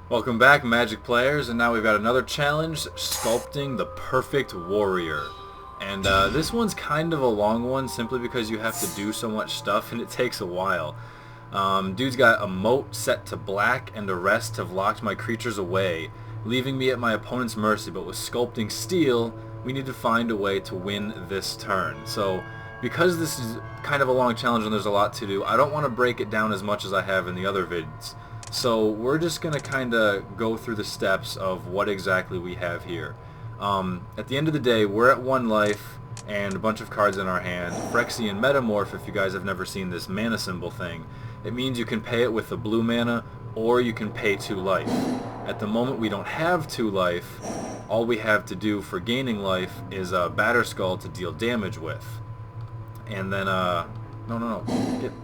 Welcome back, Magic players, and now we've got another challenge, Sculpting the Perfect Warrior. And this one's kind of a long one simply because you have to do so much stuff and it takes a while. Dude's got a moat set to black and the rest have locked my creatures away, leaving me at my opponent's mercy, but with Sculpting Steel, we need to find a way to win this turn. So, because this is kind of a long challenge and there's a lot to do, I don't want to break it down as much as I have in the other vids. So we're just going to kind of go through the steps of what exactly we have here. At the end of the day, we're at 1 life and a bunch of cards in our hand. Phyrexian Metamorph, if you guys have never seen this mana symbol thing, it means you can pay it with the blue mana or you can pay 2 life. At the moment we don't have 2 life. All we have to do for gaining life is a Batterskull to deal damage with. And then,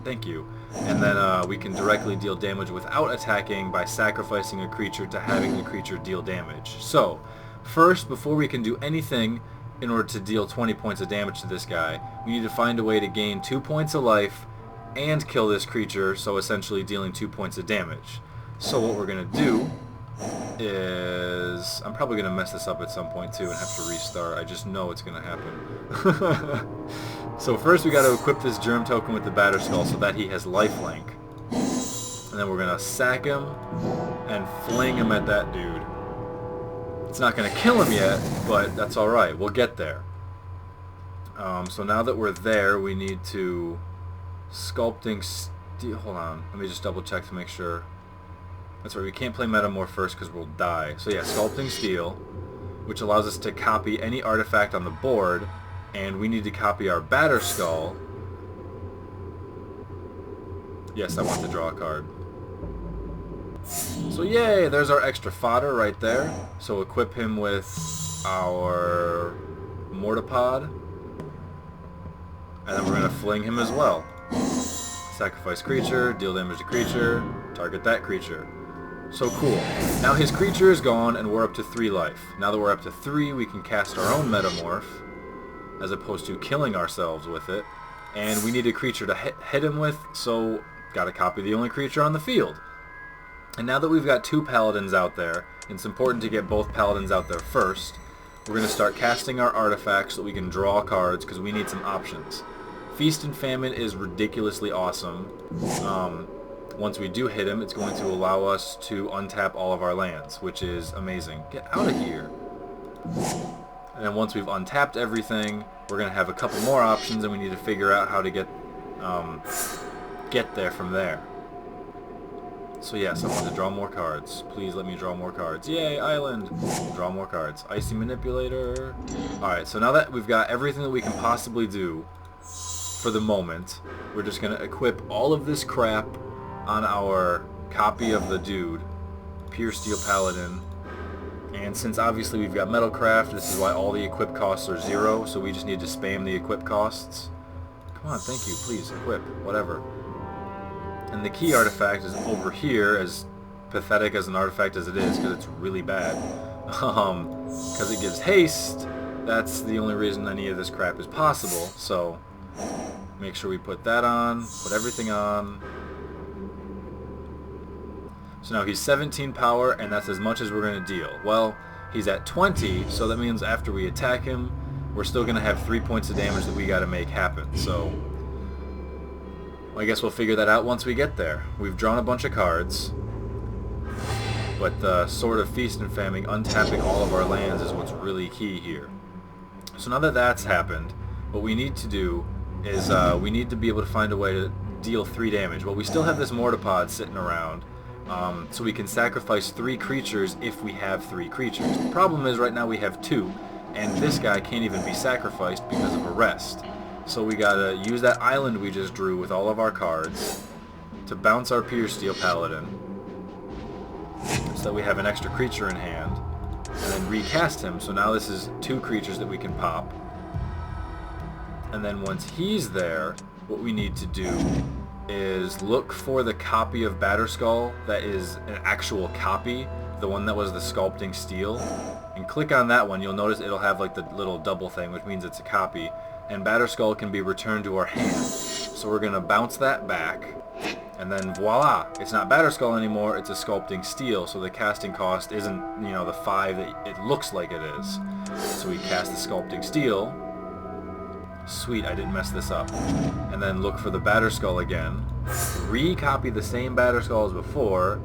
thank you. And then we can directly deal damage without attacking by sacrificing a creature to having the creature deal damage. So, first, before we can do anything in order to deal 20 points of damage to this guy, we need to find a way to gain 2 points of life and kill this creature, so essentially dealing 2 points of damage. So what we're going to do is... I'm probably going to mess this up at some point too and have to restart. I just know it's going to happen. So first we got to equip this Germ token with the Batterskull so that he has lifelink. And then we're going to sack him and fling him at that dude. It's not going to kill him yet, but that's alright. We'll get there. So now that we're there, we need to... Sculpting Steel... Hold on. Let me just double check to make sure. That's right, we can't play Metamorph first because we'll die. So yeah, Sculpting Steel, which allows us to copy any artifact on the board, and we need to copy our Batterskull. Yes, I want to draw a card. So yay, there's our extra fodder right there. So equip him with our Mortipod, and then we're going to fling him as well. Sacrifice creature, deal damage to creature, target that creature. So cool. Now his creature is gone and we're up to 3 life. Now that we're up to 3, we can cast our own Metamorph, as opposed to killing ourselves with it. And we need a creature to hit him with, so gotta copy the only creature on the field. And now that we've got 2 paladins out there, it's important to get both paladins out there first. We're going to start casting our artifacts so that we can draw cards, because we need some options. Feast and Famine is ridiculously awesome. Once we do hit him, it's going to allow us to untap all of our lands, which is amazing. Get out of here! And then once we've untapped everything, we're going to have a couple more options, and we need to figure out how to get there from there. So yes, I want to draw more cards. Please let me draw more cards. Yay, Island! Draw more cards. Icy Manipulator. Alright, so now that we've got everything that we can possibly do for the moment, we're just going to equip all of this crap on our copy of the dude, Pure Steel Paladin. And since obviously we've got Metalcraft, this is why all the equip costs are 0, so we just need to spam the equip costs. Come on, thank you, please, equip, whatever. And the key artifact is over here, as pathetic as an artifact as it is, because it's really bad. Because it gives haste, that's the only reason any of this crap is possible, so make sure we put that on, put everything on. So now he's 17 power, and that's as much as we're going to deal. Well, he's at 20, so that means after we attack him, we're still going to have 3 points of damage that we got to make happen. So, I guess we'll figure that out once we get there. We've drawn a bunch of cards, but the Sword of Feast and Famine, untapping all of our lands, is what's really key here. So now that that's happened, what we need to do is we need to be able to find a way to deal 3 damage. Well, we still have this Mortipod sitting around. So we can sacrifice 3 creatures if we have 3 creatures. The problem is right now we have 2, and this guy can't even be sacrificed because of arrest. So we gotta use that island we just drew with all of our cards to bounce our Pure Steel Paladin so that we have an extra creature in hand, and then recast him. So now this is 2 creatures that we can pop. And then once he's there, what we need to do is look for the copy of Batterskull that is an actual copy, the one that was the Sculpting Steel, and click on that one. You'll notice it'll have like the little double thing, which means it's a copy, and Batterskull can be returned to our hand. So we're going to bounce that back, And then voila, it's not Batterskull anymore, it's a Sculpting Steel, so the casting cost isn't, you know, the 5 that it looks like it is. So we cast the Sculpting Steel. Sweet, I didn't mess this up. And then look for the Batterskull again. Recopy the same Batterskull as before.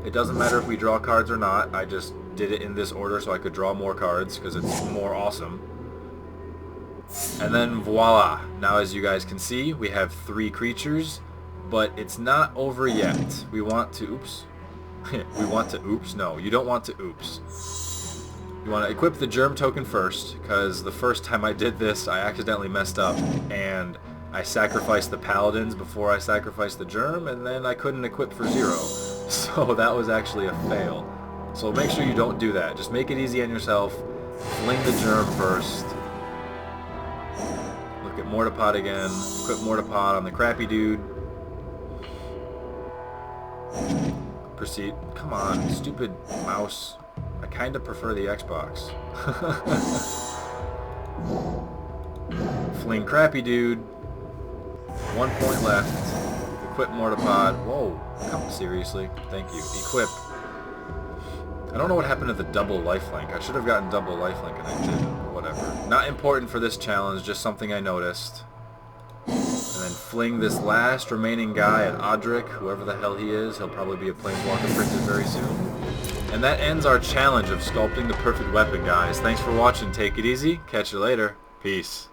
It doesn't matter if we draw cards or not, I just did it in this order so I could draw more cards, because it's more awesome. And then voila, now as you guys can see, we have 3 creatures. But it's not over yet. We want to, oops. We want to, oops. No, you don't want to, oops. You want to equip the germ token first, because the first time I did this, I accidentally messed up, and I sacrificed the paladins before I sacrificed the germ, and then I couldn't equip for 0. So that was actually a fail. So make sure you don't do that. Just make it easy on yourself. Fling the germ first. Look at Mortipod again. Equip Mortipod on the crappy dude. Proceed. Come on, stupid mouse. I kind of prefer the Xbox. Fling crappy dude. 1 point left. Equip Mortipod. Whoa. Come seriously. Thank you. Equip. I don't know what happened to the double lifelink. I should have gotten double lifelink and I didn't. Whatever. Not important for this challenge, just something I noticed. And then fling this last remaining guy at Odric, whoever the hell he is. He'll probably be a Planeswalker printed very soon. And that ends our challenge of sculpting the perfect weapon, guys. Thanks for watching. Take it easy. Catch you later. Peace.